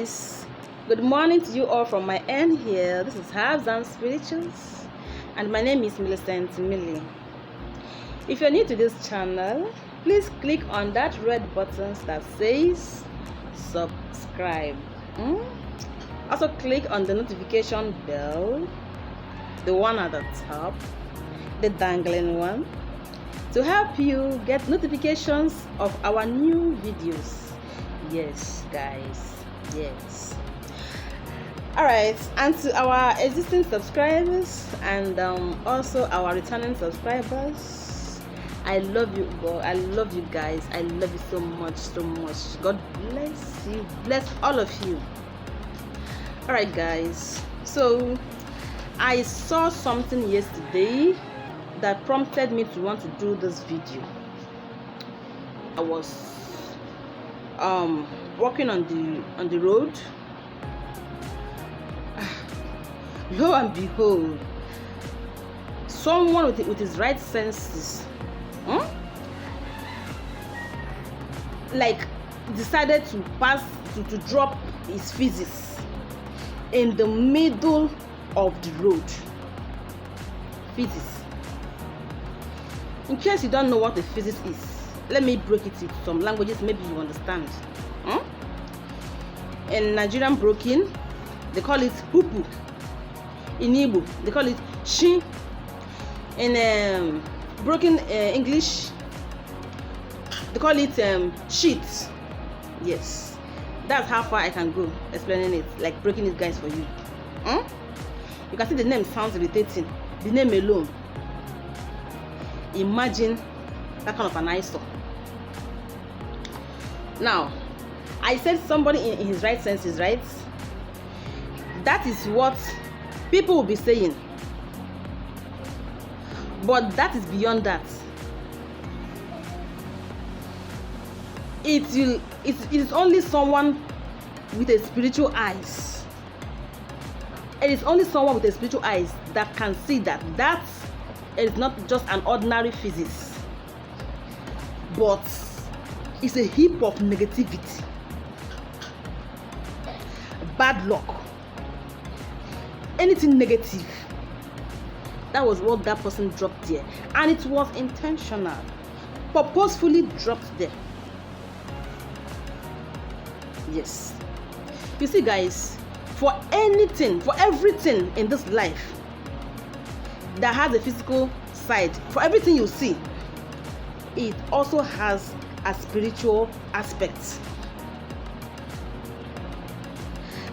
guys, good morning to you all from my end here. This is Herbs and Spirituals, and my name is Millicent Millie. If you're new to this channel, please click on that red button that says subscribe. Also click on the notification bell, the one at the top, the dangling one, to help you get notifications of our new videos. Yes guys, yes. All right, and to our existing subscribers and also our returning subscribers, I love you all. I love you guys. I love you so much. God bless you, bless all of you. All right guys, so I saw something yesterday that prompted me to want to do this video. I was walking on the road. Lo and behold, someone with his right senses like decided to pass to drop his physics in the middle of the road. Physics. In case you don't know what the physics is, let me break it into some languages maybe you understand. In Nigerian broken, they call it pupu. In Igbo, they call it shi. In broken English, they call it shit. Yes, that's how far I can go explaining it, like breaking it guys for you. You can see the name sounds irritating. The name alone. Imagine that kind of an eyesore. Now, I said somebody in his right senses, right? That is what people will be saying. But that is beyond that. It is only someone with a spiritual eyes. It is only someone with a spiritual eyes that can see that is not just an ordinary physics, but it's a heap of negativity, bad luck, anything negative. That was what that person dropped there, and it was intentional, purposefully dropped there. Yes, you see guys, for everything in this life that has a physical side, for everything you see, it also has a spiritual aspect.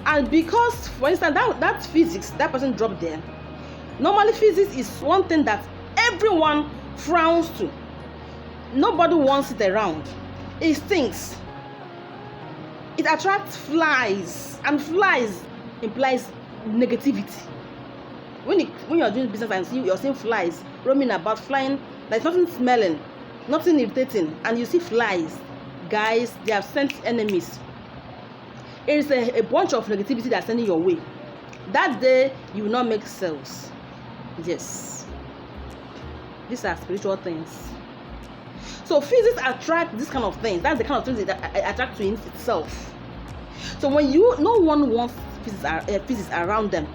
And because, for instance, that physics that person dropped there, normally physics is one thing that everyone frowns to. Nobody wants it around. It stinks. It attracts flies, and flies implies negativity. When you're doing business and you're seeing flies roaming about, flying, there's nothing smelling, nothing irritating, and you see flies, guys, they have sent enemies. It is a bunch of negativity that's sending your way. That day you will not make sales. Yes, these are spiritual things. So physics attract this kind of things. That's the kind of things that attract to itself. So when no one wants physics around them.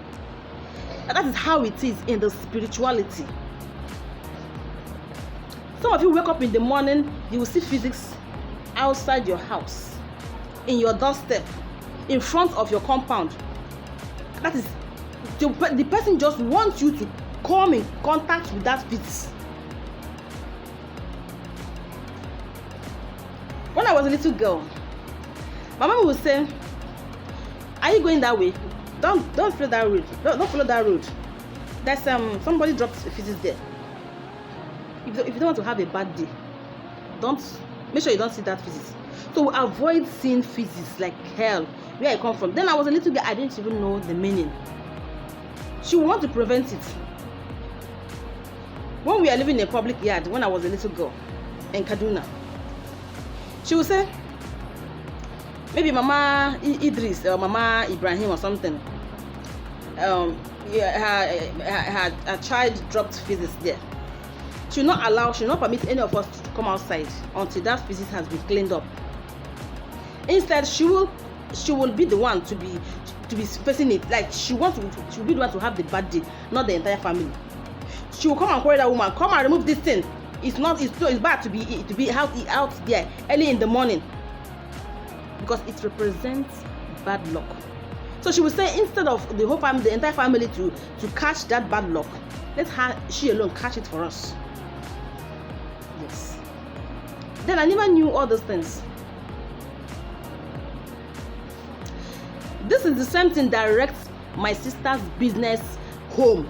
That is how it is in the spirituality. Some of you wake up in the morning, you will see physics outside your house, in your doorstep, in front of your compound. That is, the person just wants you to come in contact with that physics. When I was a little girl, my mom would say, "Are you going that way? Don't follow that road. Don't follow that road. There's somebody dropped physics there. If you don't want to have a bad day, make sure you don't see that physics." So avoid seeing physics like hell where I come from. Then I was a little girl, I didn't even know the meaning. She would want to prevent it. When we are living in a public yard, when I was a little girl in Kaduna, she would say, maybe Mama Idris or Mama Ibrahim or something, her child dropped physics there. She will not permit any of us to come outside until that physics has been cleaned up. Instead, she will she will be the one to be facing it. Like she will be the one to have the bad day, not the entire family. She will come and quarrel that woman, come and remove this thing. It's bad to be out there early in the morning, because it represents bad luck. So she will say, instead of the whole family, the entire family to catch that bad luck, let she alone catch it for us. Yes. Then I never knew all those things. This is the same thing that wrecks my sister's business home.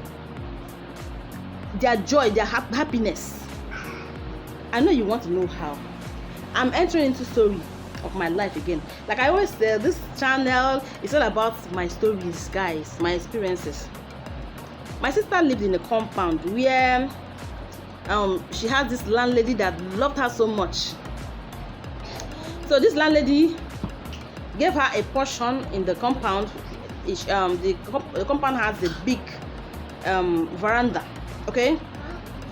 Their joy, their happiness. I know you want to know how. I'm entering into story of my life again. Like I always say, this channel is all about my stories, guys, my experiences. My sister lived in a compound where she had this landlady that loved her so much. So this landlady gave her a portion in the compound. The compound has a big veranda. Okay,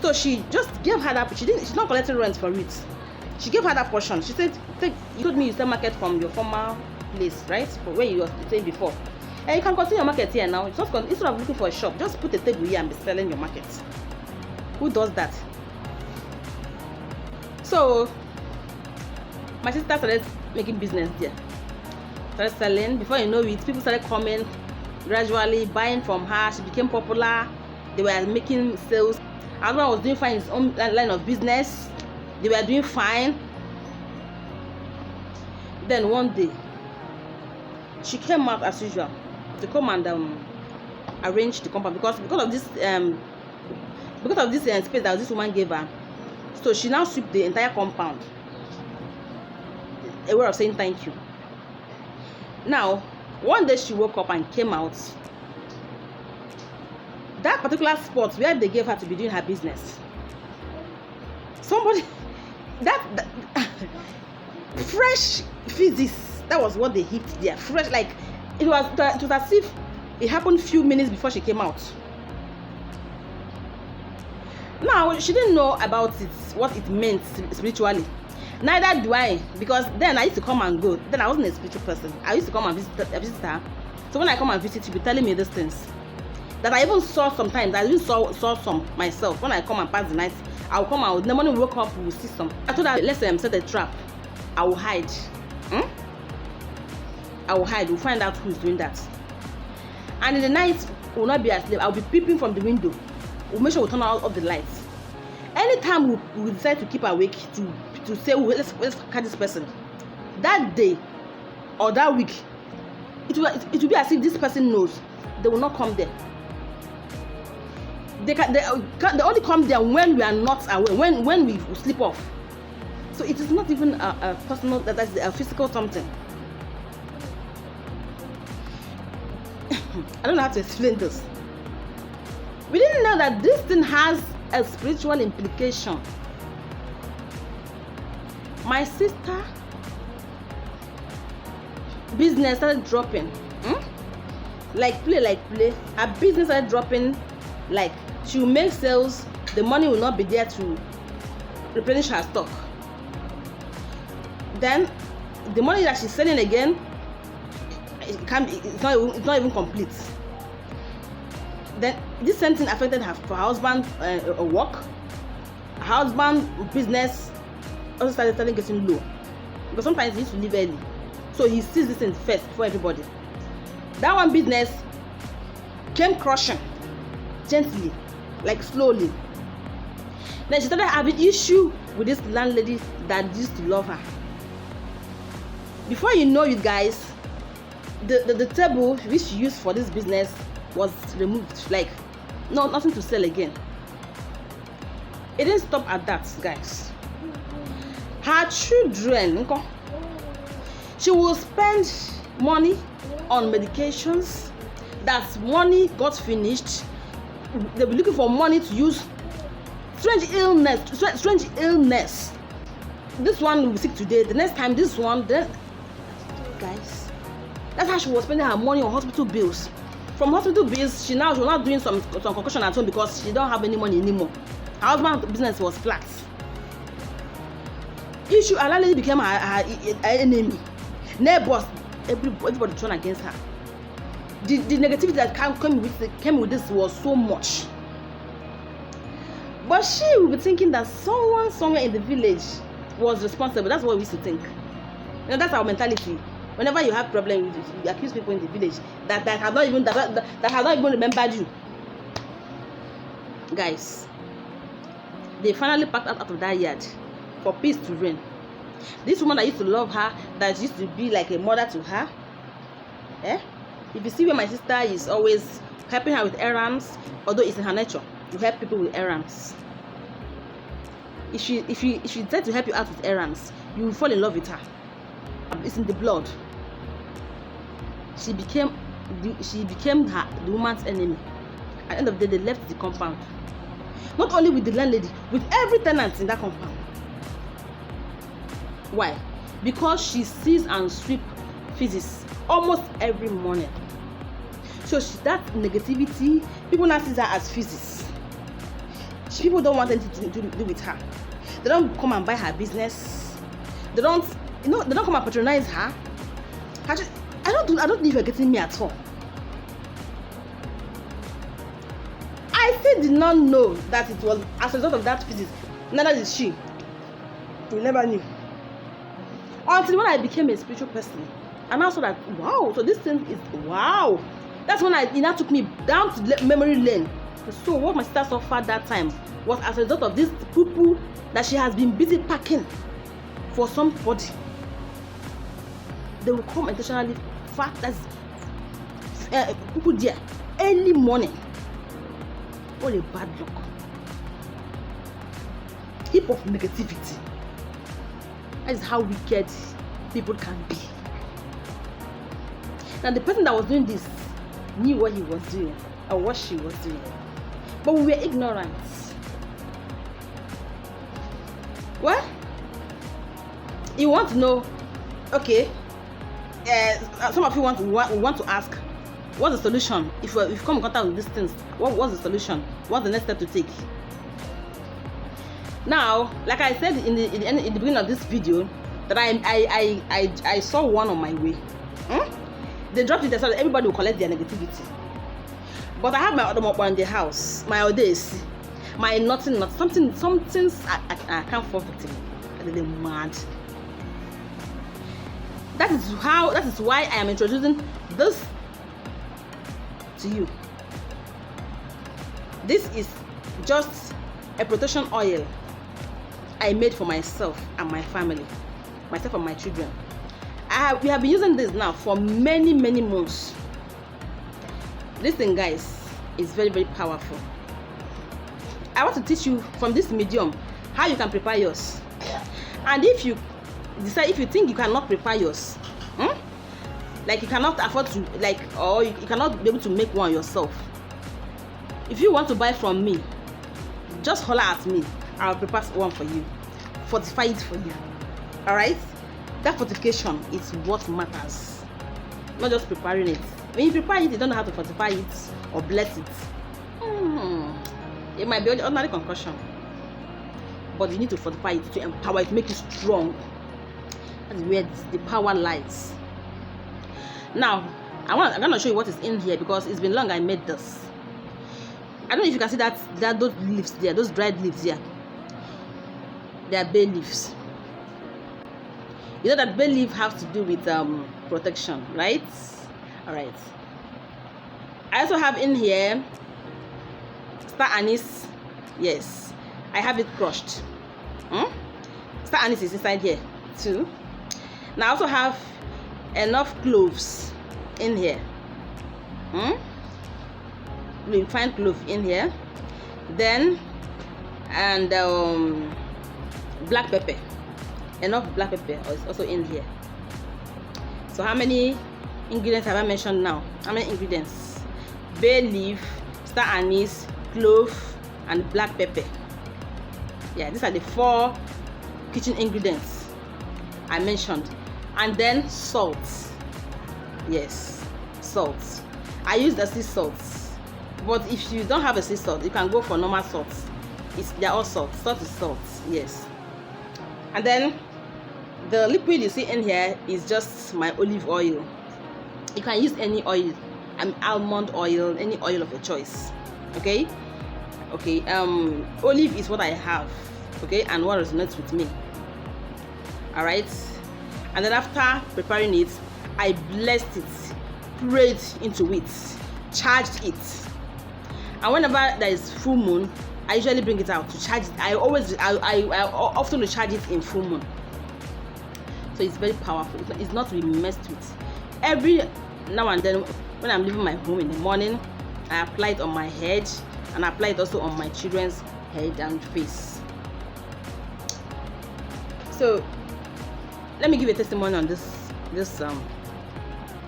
so she just gave her that. She's not collecting rent for it. She gave her that portion. She said, you told me you sell market from your former place, right? For where you were staying before. And you can continue your market here now. Instead of looking for a shop, just put a table here and be selling your market. Who does that? So my sister started making business there. Started selling. Before you know it, people started coming, gradually buying from her. She became popular. They were making sales. Everyone was doing fine in his own line of business. They were doing fine. Then one day, she came out as usual to come and arrange the compound because of this space that this woman gave her. So she now swept the entire compound. A way of saying thank you. Now, one day she woke up and came out. That particular spot where they gave her to be doing her business, somebody that fresh physics, that was what they hit there. Fresh, like it was as if it happened few minutes before she came out. Now she didn't know about it, what it meant spiritually. Neither do I, because then I used to come and go. Then I wasn't a spiritual person. I used to come and visit her. So when I come and visit, she'll be telling me these things that I even saw sometimes. I even saw some myself. When I come and pass the night, I will come out. In the morning we woke up, we will see some. I told her, let's set a trap. I will hide. I will hide. We'll find out who is doing that. And in the night, we will not be asleep. I'll be peeping from the window. We'll make sure we turn off the lights. Anytime we decide to keep awake to say, let's catch this person, that day or that week, it will be as if this person knows. They will not come there. They only come there when we are not aware, when we sleep off. So it is not even a personal, that's a physical something. I don't know how to explain this. We didn't know that this thing has a spiritual implication. My sister business started dropping. Like play. Her business started dropping. Like she will make sales, the money will not be there to replenish her stock. Then the money that she's selling again, it's not even complete. Then this same thing affected her husband's work. Her husband's business also started getting low, because sometimes he used to leave early, so he sees this thing first before everybody. That one business came crushing gently, like slowly. Then she started having issue with this landlady that used to love her. Before you know it, guys, the table which she used for this business was removed. Like nothing to sell again. It didn't stop at that, guys. Her children, she will spend money on medications. That money got finished, they'll be looking for money to use. Strange illness. This one will be sick today, the next time this one, then guys, that's how she was spending her money on hospital bills. From hospital bills, she was not doing some concoction at home because she don't have any money anymore. Her husband's business was flat. Issue, her landlady became her enemy. Neighbors everybody turned against her. The negativity that came with this was so much. But she will be thinking that someone somewhere in the village was responsible. That's what we used to think. You know, that's our mentality. Whenever you have problems, you accuse people in the village that have not even remembered you. Guys, they finally packed out of that yard for peace to reign. This woman that used to love her, that used to be like a mother to her. If you see where my sister is always helping her with errands, although it's in her nature to help people with errands. If she decides to help you out with errands, you will fall in love with her. It's in the blood. She became the woman's enemy. At the end of the day, they left the compound. Not only with the landlady, with every tenant in that compound. Why? Because she sees and sweeps feces almost every morning. So that negativity, people now see her as feces. People don't want anything to do with her. They don't come and buy her business. They don't come and patronize her. I don't know if you're getting me at all. I still did not know that it was as a result of that physics. Neither did she. We never knew. Until when I became a spiritual person, and I saw that, wow, so this thing is wow. That's when it now took me down to memory lane. So what my sister suffered that time was as a result of this poo-poo that she has been busy packing for somebody. They will come intentionally fat, that's poo-poo there early morning. What a bad luck. Heap of negativity. That is how wicked people can be. Now the person that was doing this knew what he was doing or what she was doing, but we were ignorant. Well, you want to know? Okay, some of you want to ask, what's the solution? If you come in contact with these things, what's the solution? What's the next step to take? Now, like I said in the beginning of this video, that I saw one on my way. They dropped it so that everybody will collect their negativity. But I have my other mop in the house, my odes, my nothing, some things I can't fall victim. They're mad. That is why I am introducing this to you. This is just a protection oil I made for myself and my family, myself and my children. We have been using this now for many months. This thing, guys, is very, very powerful. I want to teach you from this medium how you can prepare yours. And if you think you cannot prepare yours, like you cannot afford to, or you cannot be able to make one yourself, if you want to buy from me, just holler at me. I'll prepare one for you, fortify it for you. All right, that fortification is what matters, not just preparing it. When you prepare it, you don't know how to fortify it or bless it. It might be ordinary concussion, but you need to fortify it, to empower it, to make it strong. That's where the power lies. Now, I'm going to show you what is in here, because it's been long I made this. I don't know if you can see that those leaves there, those dried leaves here. They are bay leaves. You know that bay leaf has to do with protection, right? All right. I also have in here star anise. Yes, I have it crushed. Star anise is inside here too. Now I also have enough cloves in here. We'll find clove in here. Then black pepper. Enough black pepper is also in here. So how many ingredients have I mentioned now? How many ingredients? Bay leaf, star anise, clove, and black pepper. Yeah, these are the 4 kitchen ingredients I mentioned. And then salt. Yes, salt. I use the sea salt, but if you don't have a sea salt, you can go for normal salt. They're all salt. Salt is salt. Yes. And then the liquid you see in here is just my olive oil. You can use any oil, almond oil, any oil of your choice. Okay. Olive is what I have, okay, and what resonates with me. All right. And then after preparing it, I blessed it, prayed into it, charged it. And whenever there is full moon, I usually bring it out to charge it. I often recharge it in full moon. So it's very powerful. It's not to be messed with. Every now and then, when I'm leaving my home in the morning, I apply it on my head, and I apply it also on my children's head and face. So let me give a testimony on this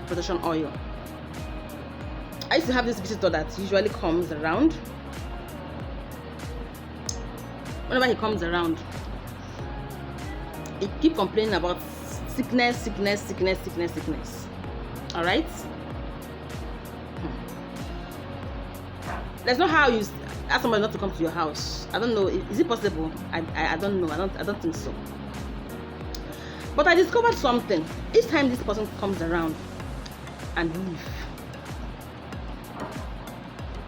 protection oil. I used to have this visitor that usually comes around. Whenever he comes around, he keep complaining about sickness. All right. There's no how you ask somebody not to come to your house. I don't know. Is it possible? I don't know. I don't think so. But I discovered something. Each time this person comes around and leave,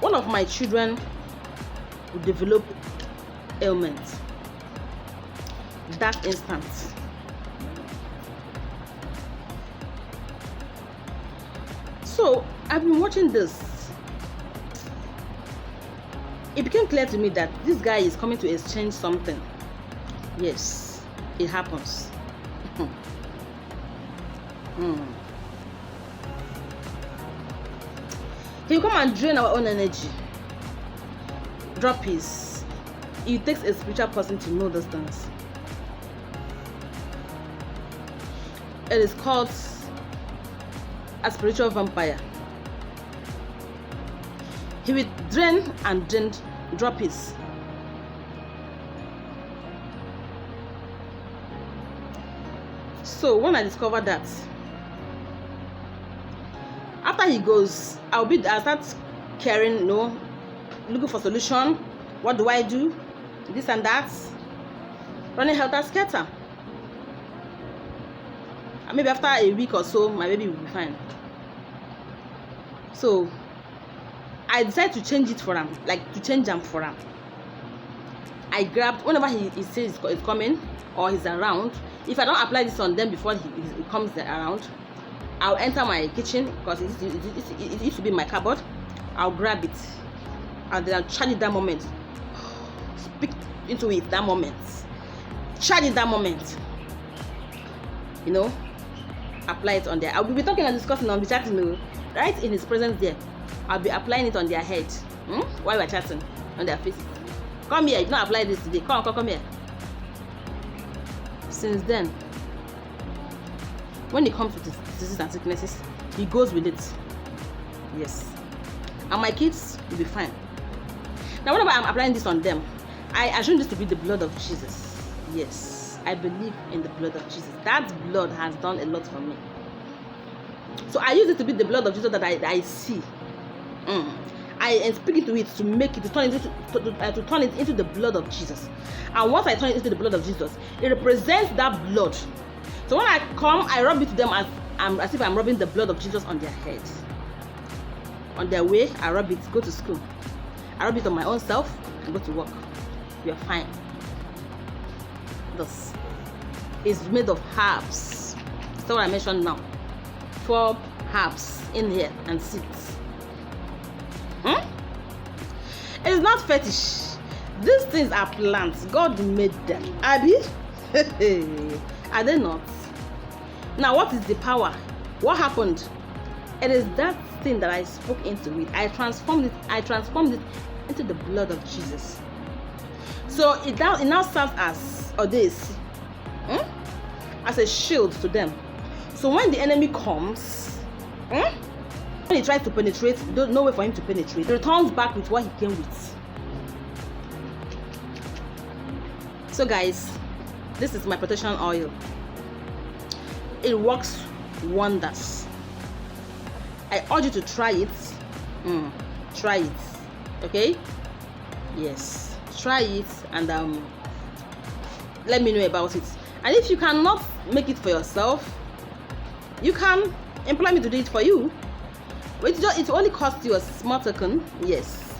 one of my children will develop ailments that instant. So I've been watching this. It became clear to me that this guy is coming to exchange something. Yes, it happens. He will come and drain our own energy. Drop his. It takes a spiritual person to know those things. It is called a spiritual vampire. He will drain and drain, drop his. So when I discovered that, after he goes, I'll start caring, looking for solution. What do I do? This and that. Running helter skelter. And maybe after a week or so, my baby will be fine. So I decided to change it for him, for him. I grabbed, whenever he says it's coming or he's around, if I don't apply this on them before he comes around, I'll enter my kitchen, because it used to be in my cupboard. I'll grab it and then I'll charge it that moment. Speak into it that moment. Charge it that moment. Apply it on there. I'll be talking and discussing on the chatting, right in his presence there. I'll be applying it on their head while we're chatting, on their faces. Come here, you don't apply this today. Come here. Since then, when it comes to diseases and sicknesses, he goes with it. Yes. And my kids will be fine. Now, whenever I'm applying this on them, I assume this to be the blood of Jesus. Yes, I believe in the blood of Jesus. That blood has done a lot for me. So I use it to be the blood of Jesus that I see. I am speaking to it to make it, to turn it into the blood of Jesus. And once I turn it into the blood of Jesus, it represents that blood. So when I come, I rub it to them as if I'm rubbing the blood of Jesus on their heads. On their way, I rub it, go to school. I rub it on my own self and go to work. We are fine. This is made of herbs. That's what I mentioned now. 4 herbs in here and seeds. It is not fetish. These things are plants. God made them. Abi? Are they not? Now, what is the power? What happened? It is that thing that I spoke into it. I transformed it into the blood of Jesus. So it now serves as a shield to them. So when the enemy comes, when he tries to penetrate, there's no way for him to penetrate. He returns back with what he came with. So guys, this is my protection oil. It works wonders. I urge you to try it. Try it. Okay? Yes. Try it and let me know about it. And if you cannot make it for yourself, you can employ me to do it for you. It only costs you a small token. Yes.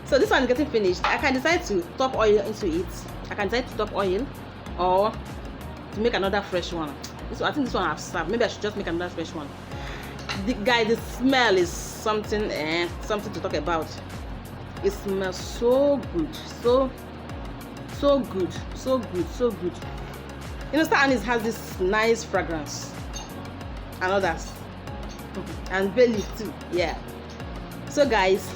So this one is getting finished. I can decide to top oil into it. I can decide to top oil or to make another fresh one. I think this one I've served. Maybe I should just make another fresh one. The smell is something to talk about. It smells so good, so good, so good, so good. You know, star anise has this nice fragrance and others, and bay leaf too. Yeah. So guys,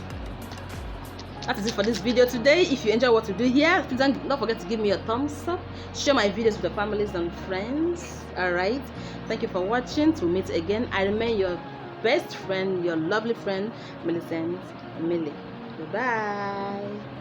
that is it for this video today. If you enjoy what we do here, please don't forget to give me a thumbs up, share my videos with your families and friends. All right, thank you for watching. Till meet again, I remain your best friend, your lovely friend, Millicent Millie. Goodbye.